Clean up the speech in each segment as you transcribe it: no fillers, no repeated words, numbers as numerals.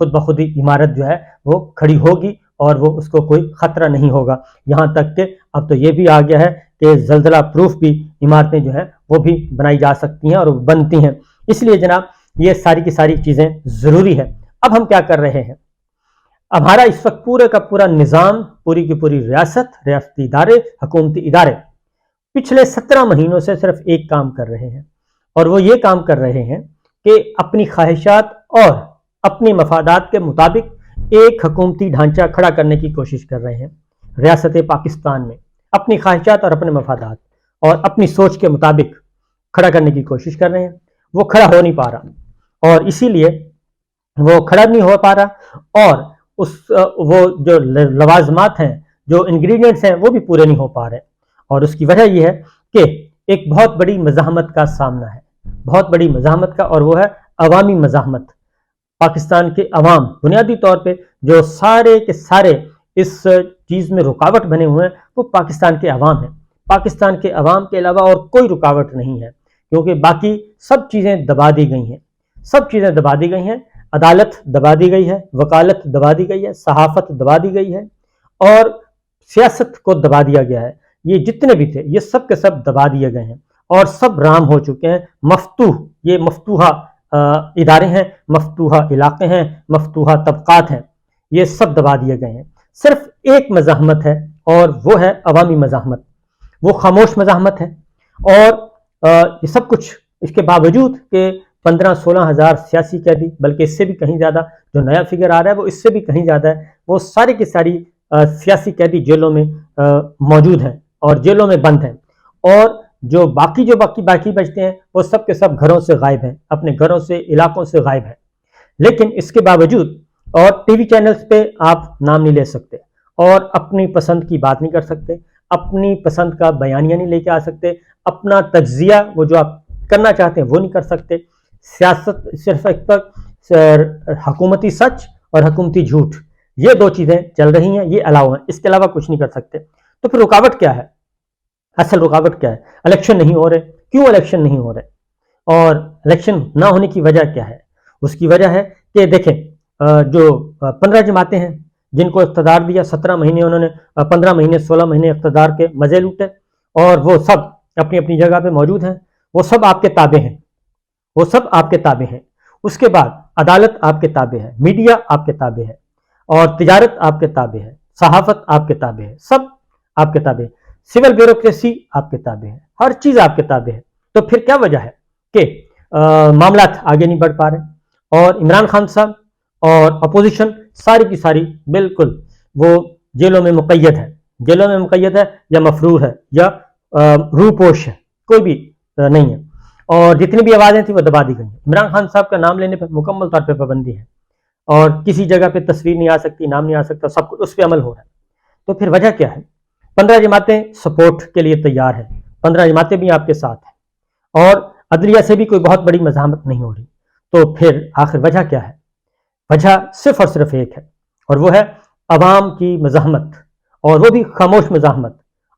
خود بخود ہی عمارت جو ہے وہ کھڑی ہوگی اور وہ اس کو کوئی خطرہ نہیں ہوگا. یہاں تک کہ اب تو یہ بھی آ گیا ہے کہ زلزلہ پروف بھی عمارتیں جو ہیں وہ بھی بنائی جا سکتی ہیں اور وہ بنتی ہیں. اس لیے جناب یہ ساری کی ساری چیزیں ضروری ہے. اب ہم کیا کر رہے ہیں؟ ہمارا اس وقت پورے کا پورا نظام، پوری کی پوری ریاست، ریاستی ادارے، حکومتی ادارے پچھلے 17 مہینوں سے صرف ایک کام کر رہے ہیں، اور وہ یہ کام کر رہے ہیں کہ اپنی خواہشات اور اپنی مفادات کے مطابق ایک حکومتی ڈھانچہ کھڑا کرنے کی کوشش کر رہے ہیں. ریاست پاکستان میں اپنی خواہشات اور اپنے مفادات اور اپنی سوچ کے مطابق کھڑا کرنے کی کوشش کر رہے ہیں. وہ کھڑا ہو نہیں پا رہا، اور اسی لیے وہ کھڑا نہیں ہو پا رہا، اور وہ جو لوازمات ہیں، جو انگریڈینٹس ہیں، وہ بھی پورے نہیں ہو پا رہے. اور اس کی وجہ یہ ہے کہ ایک بہت بڑی مزاحمت کا سامنا ہے، بہت بڑی مزاحمت کا، اور وہ ہے عوامی مزاحمت. پاکستان کے عوام بنیادی طور پہ جو سارے کے سارے اس چیز میں رکاوٹ بنے ہوئے ہیں، وہ پاکستان کے عوام ہیں. پاکستان کے عوام کے علاوہ اور کوئی رکاوٹ نہیں ہے، کیونکہ باقی سب چیزیں دبا دی گئی ہیں. سب چیزیں دبا دی گئی ہیں. عدالت دبا دی گئی ہے، وکالت دبا دی گئی ہے، صحافت دبا دی گئی ہے، اور سیاست کو دبا دیا گیا ہے. یہ جتنے بھی تھے یہ سب کے سب دبا دیے گئے ہیں اور سب رام ہو چکے ہیں. مفتوح، یہ مفتوحہ ادارے ہیں، مفتوحہ علاقے ہیں، مفتوحہ طبقات ہیں، یہ سب دبا دیے گئے ہیں. صرف ایک مزاحمت ہے، اور وہ ہے عوامی مزاحمت. وہ خاموش مزاحمت ہے. اور یہ سب کچھ اس کے باوجود کہ 15-16 ہزار سیاسی قیدی، بلکہ اس سے بھی کہیں زیادہ، جو نیا فگر آ رہا ہے وہ اس سے بھی کہیں زیادہ ہے، وہ ساری کی ساری سیاسی قیدی جیلوں میں موجود ہیں اور جیلوں میں بند ہیں. اور جو باقی بچتے ہیں وہ سب کے سب گھروں سے غائب ہیں، اپنے گھروں سے، علاقوں سے غائب ہیں. لیکن اس کے باوجود، اور ٹی وی چینلز پہ آپ نام نہیں لے سکتے، اور اپنی پسند کی بات نہیں کر سکتے، اپنی پسند کا بیانیہ نہیں لے کے آ سکتے، اپنا تجزیہ وہ جو آپ کرنا چاہتے ہیں وہ نہیں کر سکتے. سیاست صرف ایک حکومتی سچ اور حکومتی جھوٹ، یہ دو چیزیں چل رہی ہیں، یہ علاوہ ہیں، اس کے علاوہ کچھ نہیں کر سکتے. تو پھر رکاوٹ کیا ہے؟ اصل رکاوٹ کیا ہے؟ الیکشن نہیں ہو رہے. کیوں الیکشن نہیں ہو رہے؟ اور الیکشن نہ ہونے کی وجہ کیا ہے؟ اس کی وجہ ہے کہ دیکھیں، جو 15 جماعتیں ہیں جن کو اقتدار دیا، 17 مہینے انہوں نے، 15 مہینے 16 مہینے اقتدار کے مزے لوٹے، اور وہ سب اپنی اپنی جگہ پہ موجود ہیں. وہ سب آپ کے تابع ہیں، وہ سب آپ کے تابع ہیں. اس کے بعد عدالت آپ کے تابع ہے، میڈیا آپ کے تابع ہے، اور تجارت آپ کے تابع ہے، صحافت آپ کے تابع ہے، سب آپ کے تابع ہے، سول بیوروکریسی آپ کے تابع ہے، ہر چیز آپ کے تابع ہے. تو پھر کیا وجہ ہے کہ معاملات آگے نہیں بڑھ پا رہے، اور عمران خان صاحب اور اپوزیشن ساری کی ساری بالکل وہ جیلوں میں مقید ہے. جیلوں میں مقید ہے، یا مفرور ہے، یا روپوش ہے، کوئی بھی نہیں ہے. اور جتنی بھی آوازیں تھیں وہ دبا دی گئی ہیں. عمران خان صاحب کا نام لینے پہ مکمل طور پہ پابندی ہے، اور کسی جگہ پہ تصویر نہیں آ سکتی، نام نہیں آ سکتا، سب کچھ اس پہ عمل ہو رہا ہے. تو پھر وجہ کیا ہے؟ 15 جماعتیں سپورٹ کے لیے تیار ہیں، 15 جماعتیں بھی آپ کے ساتھ ہیں، اور عدلیہ سے بھی کوئی بہت بڑی مزاحمت نہیں ہو رہی. تو پھر آخر وجہ کیا ہے؟ وجہ صرف اور صرف ایک ہے، اور وہ ہے عوام کی مزاحمت، اور وہ بھی خاموش مزاحمت.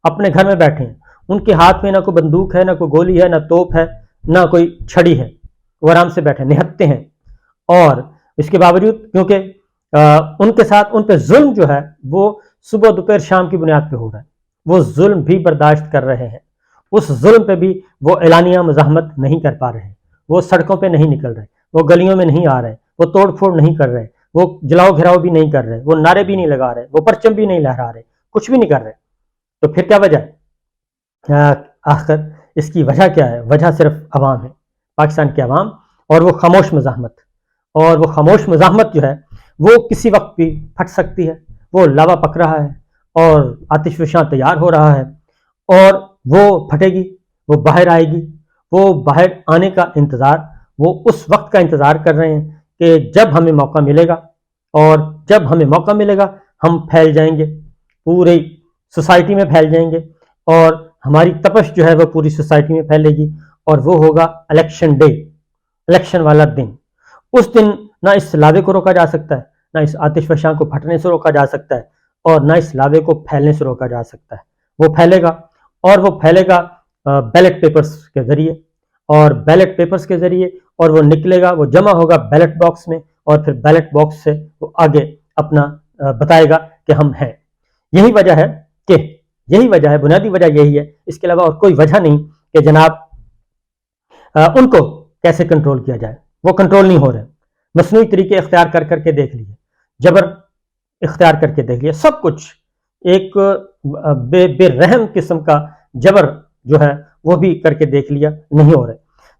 اپنے گھر میں بیٹھے ہیں، ان کے ہاتھ میں نہ کوئی بندوق ہے، نہ کوئی گولی ہے، نہ توپ ہے، نہ کوئی چھڑی ہے، وہ آرام سے بیٹھے نہتے ہیں. اور اس کے باوجود کیونکہ ان کے ساتھ ان پہ ظلم جو ہے وہ صبح دوپہر شام کی بنیاد پہ ہو رہا ہے، وہ ظلم بھی برداشت کر رہے ہیں. اس ظلم پہ بھی وہ اعلانیہ مزاحمت نہیں کر پا رہے، وہ سڑکوں پہ نہیں نکل رہے، وہ گلیوں میں نہیں آ رہے، وہ توڑ پھوڑ نہیں کر رہے، وہ جلاؤ گھراؤ بھی نہیں کر رہے، وہ نعرے بھی نہیں لگا رہے، وہ پرچم بھی نہیں لہرا رہے، کچھ بھی نہیں کر رہے. تو پھر کیا وجہ ہے؟ آخر اس کی وجہ کیا ہے؟ وجہ صرف عوام ہے، پاکستان کے عوام، اور وہ خاموش مزاحمت. اور وہ خاموش مزاحمت جو ہے وہ کسی وقت بھی پھٹ سکتی ہے. وہ لاوا پک رہا ہے، اور آتش فشاں تیار ہو رہا ہے، اور وہ پھٹے گی، وہ باہر آئے گی. وہ باہر آنے کا انتظار، وہ اس وقت کا انتظار کر رہے ہیں کہ جب ہمیں موقع ملے گا، اور جب ہمیں موقع ملے گا ہم پھیل جائیں گے، پوری سوسائٹی میں پھیل جائیں گے، اور ہماری تپش جو ہے وہ پوری سوسائٹی میں پھیلے گی. اور وہ ہوگا الیکشن ڈے، الیکشن والا دن. اس دن نہ اس لاوے کو روکا جا سکتا ہے، نہ اس آتش فشاں کو پھٹنے سے روکا جا سکتا ہے، اور نہ اس لاوے کو پھیلنے سے روکا جا سکتا ہے. وہ پھیلے گا، اور وہ پھیلے گا بیلٹ پیپرز کے ذریعے، اور بیلٹ پیپرز کے ذریعے، اور وہ نکلے گا، وہ جمع ہوگا بیلٹ باکس میں، اور پھر بیلٹ باکس سے وہ آگے اپنا بتائے گا کہ ہم ہیں. یہی وجہ ہے بنیادی وجہ یہی ہے. اس کے علاوہ اور کوئی وجہ نہیں کہ جناب ان کو کیسے کنٹرول کیا جائے. وہ کنٹرول نہیں ہو رہے. مصنوعی طریقے اختیار کر کے دیکھ لیے, جبر اختیار کر کے دیکھ لیے, سب کچھ ایک بے رحم قسم کا جبر جو ہے وہ بھی کر کے دیکھ لیا, نہیں ہو رہے.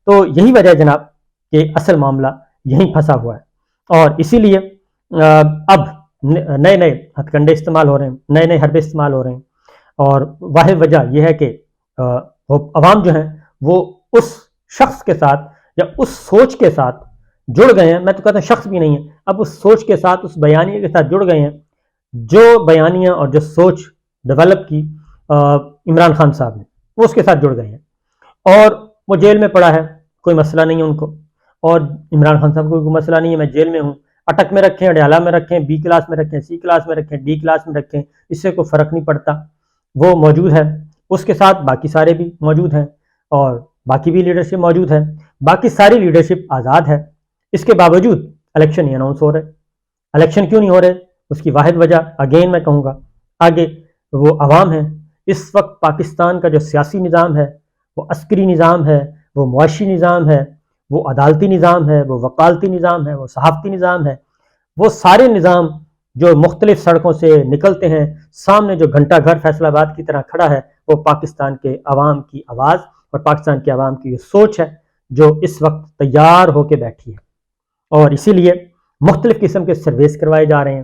تو یہی وجہ ہے جناب کہ اصل معاملہ یہیں پھنسا ہوا ہے. اور اسی لیے اب نئے ہتھ کنڈے استعمال ہو رہے ہیں, نئے حربے استعمال ہو رہے ہیں. اور واحد وجہ یہ ہے کہ عوام جو ہیں وہ اس شخص کے ساتھ یا اس سوچ کے ساتھ جڑ گئے ہیں. میں تو کہتا ہوں شخص بھی نہیں ہے, اب اس سوچ کے ساتھ, اس بیانیے کے ساتھ جڑ گئے ہیں جو بیانیہ اور جو سوچ ڈیولپ کی عمران خان صاحب نے, وہ اس کے ساتھ جڑ گئے ہیں. اور وہ جیل میں پڑا ہے, کوئی مسئلہ نہیں ہے ان کو. اور عمران خان صاحب کو کوئی مسئلہ نہیں ہے, میں جیل میں ہوں, اٹک میں رکھیں, اڈیالہ میں رکھیں, بی کلاس میں رکھیں, سی کلاس میں رکھیں, ڈی کلاس میں رکھیں, اس سے کوئی فرق نہیں پڑتا. وہ موجود ہے, اس کے ساتھ باقی سارے بھی موجود ہیں, اور باقی بھی لیڈرشپ موجود ہے. باقی ساری لیڈرشپ آزاد ہے. اس کے باوجود الیکشن نہیں اناؤنس ہو رہے. الیکشن کیوں نہیں ہو رہے؟ اس کی واحد وجہ اگین میں کہوں گا آگے وہ عوام ہیں. اس وقت پاکستان کا جو سیاسی نظام ہے, وہ عسکری نظام ہے, وہ معاشی نظام ہے, وہ عدالتی نظام ہے, وہ وکالتی نظام ہے, وہ صحافتی نظام ہے. وہ سارے نظام جو مختلف سڑکوں سے نکلتے ہیں, سامنے جو گھنٹہ گھر فیصل آباد کی طرح کھڑا ہے, وہ پاکستان کے عوام کی آواز اور پاکستان کے عوام کی یہ سوچ ہے جو اس وقت تیار ہو کے بیٹھی ہے. اور اسی لیے مختلف قسم کے سرویز کروائے جا رہے ہیں,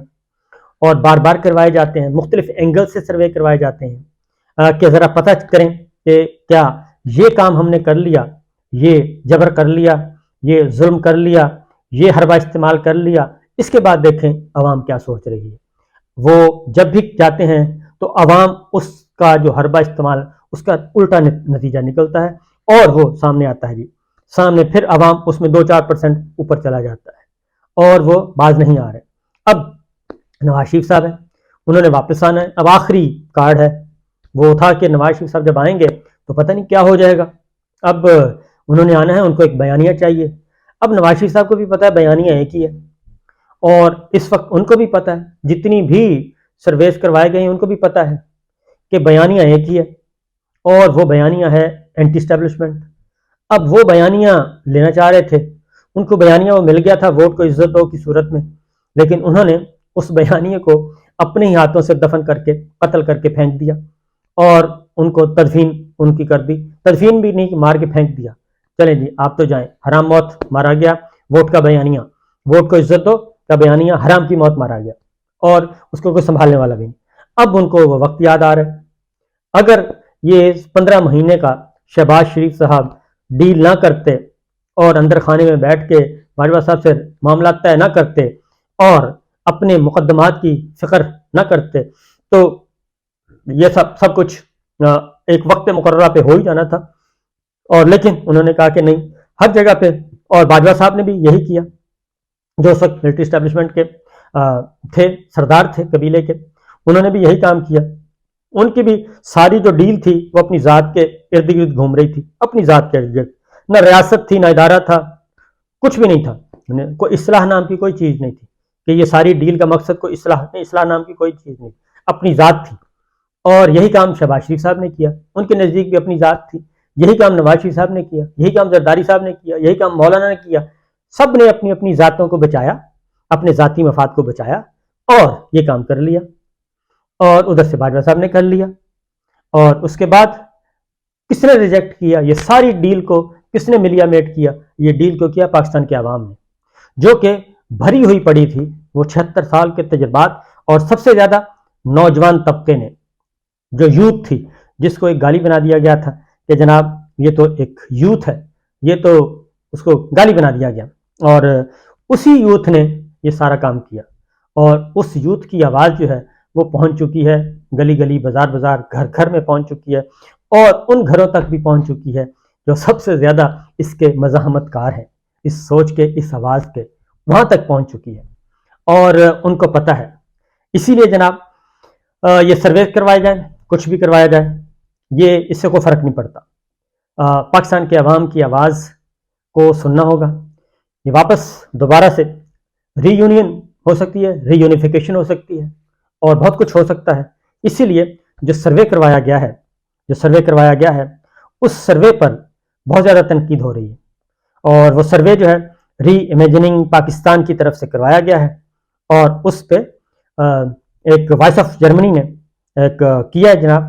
اور بار بار کروائے جاتے ہیں, مختلف اینگل سے سروے کروائے جاتے ہیں کہ ذرا پتہ کریں کہ کیا یہ کام ہم نے کر لیا, یہ جبر کر لیا, یہ ظلم کر لیا, یہ حربہ استعمال کر لیا, اس کے بعد دیکھیں عوام کیا سوچ رہی ہے. وہ جب بھی جاتے ہیں تو عوام اس کا جو حربہ استعمال, اس کا الٹا نتیجہ نکلتا ہے, اور وہ سامنے آتا ہے. جی سامنے پھر عوام اس میں 2-4% اوپر چلا جاتا ہے, اور وہ باز نہیں آ رہے. اب نواز شریف صاحب ہیں, انہوں نے واپس آنا ہے. اب آخری کارڈ ہے وہ تھا کہ نواز شریف صاحب جب آئیں گے تو پتہ نہیں کیا ہو جائے گا. اب انہوں نے آنا ہے, ان کو ایک بیانیہ چاہیے. اب نواز شریف صاحب کو بھی پتہ ہے بیانیہ ایک ہی ہے, اور اس وقت ان کو بھی پتہ ہے, جتنی بھی سرویز کروائے گئے ہیں ان کو بھی پتہ ہے کہ بیانیہ ایک ہی ہے, اور وہ بیانیہ ہے اینٹی اسٹیبلشمنٹ. اب وہ بیانیہ لینا چاہ رہے تھے, ان کو بیانیہ وہ مل گیا تھا ووٹ کو عزت دو کی صورت میں, لیکن انہوں نے اس بیانیے کو اپنے ہی ہاتھوں سے دفن کر کے, قتل کر کے پھینک دیا, اور ان کو تدفین ان کی کر دی. تدفین بھی نہیں, مار کے پھینک دیا. چلیں جی آپ تو جائیں, حرام موت مارا گیا. ووٹ کا بیانیہ, ووٹ کو عزت دو کا بیانیہ, حرام کی موت مارا گیا, اور اس کو کوئی سنبھالنے والا بھی نہیں. اب ان کو وہ وقت یاد آ رہا ہے. اگر یہ 15 مہینے کا شہباز شریف صاحب ڈیل نہ کرتے, اور اندر خانے میں بیٹھ کے باجوہ صاحب سے معاملات طے نہ کرتے, اور اپنے مقدمات کی فکر نہ کرتے, تو یہ سب کچھ ایک وقت مقررہ پہ ہو ہی جانا تھا. اور لیکن انہوں نے کہا کہ نہیں, ہر جگہ پہ. اور باجوہ صاحب نے بھی یہی کیا, جو اس وقت ملٹری اسٹیبلشمنٹ کے تھے, سردار تھے قبیلے کے, انہوں نے بھی یہی کام کیا. ان کی بھی ساری جو ڈیل تھی وہ اپنی ذات کے ارد گرد گھوم رہی تھی, اپنی ذات کے ارد گرد. نہ ریاست تھی, نہ ادارہ تھا, کچھ بھی نہیں تھا. کوئی اصلاح نام کی کوئی چیز نہیں تھی, کہ یہ ساری ڈیل کا مقصد کوئی اصلاح نام کی کوئی چیز نہیں, اپنی ذات تھی. اور یہی کام شہباز شریف صاحب نے کیا, ان کے نزدیک بھی اپنی ذات تھی. یہی کام نواز شریف صاحب نے کیا, یہی کام زرداری صاحب نے کیا, یہی کام مولانا نے کیا. سب نے اپنی اپنی ذاتوں کو بچایا, اپنے ذاتی مفاد کو بچایا, اور یہ کام کر لیا. اور ادھر سے باجوہ صاحب نے کر لیا. اور اس کے بعد کس نے ریجیکٹ کیا یہ ساری ڈیل کو, کس نے ملیا میٹ کیا یہ ڈیل کو؟ کیا پاکستان کے عوام نے, جو کہ بھری ہوئی پڑی تھی وہ 76 سال کے تجربات, اور سب سے زیادہ نوجوان طبقے نے, جو یوتھ تھی, جس کو ایک گالی بنا دیا گیا تھا کہ جناب یہ تو ایک یوتھ ہے, یہ تو اس کو گالی بنا دیا گیا. اور اسی یوتھ نے یہ سارا کام کیا, اور اس یوتھ کی آواز جو ہے وہ پہنچ چکی ہے گلی گلی, بازار بازار, گھر گھر میں پہنچ چکی ہے, اور ان گھروں تک بھی پہنچ چکی ہے جو سب سے زیادہ اس کے مزاحمت کار ہیں, اس سوچ کے, اس آواز کے, وہاں تک پہنچ چکی ہے. اور ان کو پتہ ہے. اسی لیے جناب یہ سروے کروائے جائیں, کچھ بھی کروایا جائے, یہ اس سے کوئی فرق نہیں پڑتا. پاکستان کے عوام کی آواز کو سننا ہوگا. یہ واپس دوبارہ سے ری یونین ہو سکتی ہے، ری یونیفیکیشن ہو سکتی ہے، اور بہت کچھ ہو سکتا ہے۔ اسی لیے جو سروے کروایا گیا ہے اس سروے پر بہت زیادہ تنقید ہو رہی ہے، اور وہ سروے جو ہے ری امیجننگ پاکستان کی طرف سے کروایا گیا ہے، اور اس پہ ایک وائس آف جرمنی نے ایک کیا ہے جناب،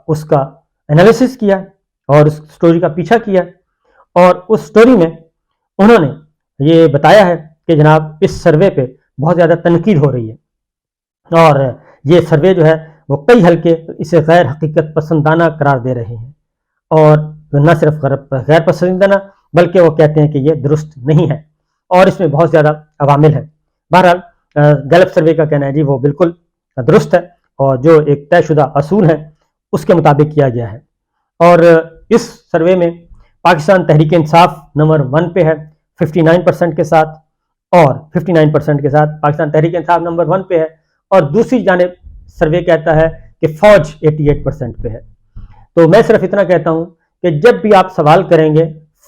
اس کا انالیسس کیا اور اس سٹوری کا پیچھا کیا، اور اس سٹوری میں انہوں نے یہ بتایا ہے کہ جناب اس سروے پہ بہت زیادہ تنقید ہو رہی ہے، اور یہ سروے جو ہے وہ کئی حلقے اسے غیر حقیقت پسندانہ قرار دے رہے ہیں، اور نہ صرف غیر پسندانہ بلکہ وہ کہتے ہیں کہ یہ درست نہیں ہے، اور اس میں بہت زیادہ عوامل ہیں۔ بہرحال گیلپ سروے کا کہنا ہے جی وہ بالکل درست ہے، اور جو ایک طے شدہ اصول ہیں اس کے مطابق کیا گیا ہے، اور اس سروے میں پاکستان تحریک انصاف نمبر 1 پہ ہے 59% کے ساتھ، اور 59% کے ساتھ پاکستان تحریک انصاف نمبر 1 پہ ہے، اور دوسری جانب سروے کہتا ہے کہ فوج 88% پہ ہے۔ تو میں صرف اتنا کہتا ہوں کہ جب بھی آپ سوال کریں گے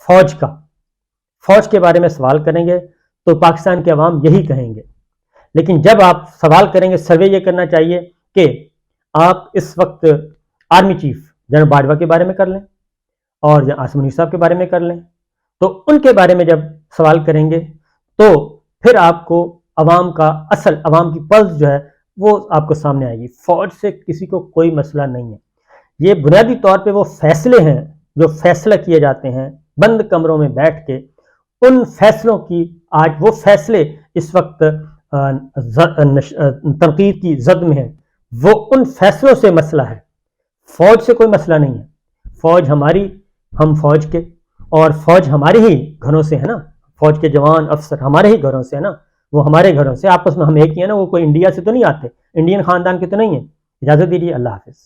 فوج کے بارے میں سوال کریں گے تو پاکستان کے عوام یہی کہیں گے، لیکن جب آپ سوال کریں گے سروے یہ کرنا چاہیے کہ آپ اس وقت آرمی چیف جنرل باجوہ کے بارے میں کر لیں اور عاصم منیب صاحب کے بارے میں کر لیں، تو ان کے بارے میں جب سوال کریں گے تو پھر آپ کو عوام کی پلس جو ہے وہ آپ کو سامنے آئے گی۔ فوج سے کسی کو کوئی مسئلہ نہیں ہے، یہ بنیادی طور پہ وہ فیصلے ہیں جو فیصلہ کیے جاتے ہیں بند کمروں میں بیٹھ کے، ان فیصلوں کی آج وہ فیصلے اس وقت تنقید کی زد میں ہیں، وہ ان فیصلوں سے مسئلہ ہے، فوج سے کوئی مسئلہ نہیں ہے۔ فوج ہماری، ہم فوج کے، اور فوج ہمارے ہی گھروں سے ہے نا، فوج کے جوان افسر ہمارے ہی گھروں سے ہے نا، وہ ہمارے گھروں سے، آپس میں ہم ایک ہی ہیں نا، وہ کوئی انڈیا سے تو نہیں آتے، انڈین خاندان کے تو نہیں ہیں۔ اجازت دیجیے، اللہ حافظ۔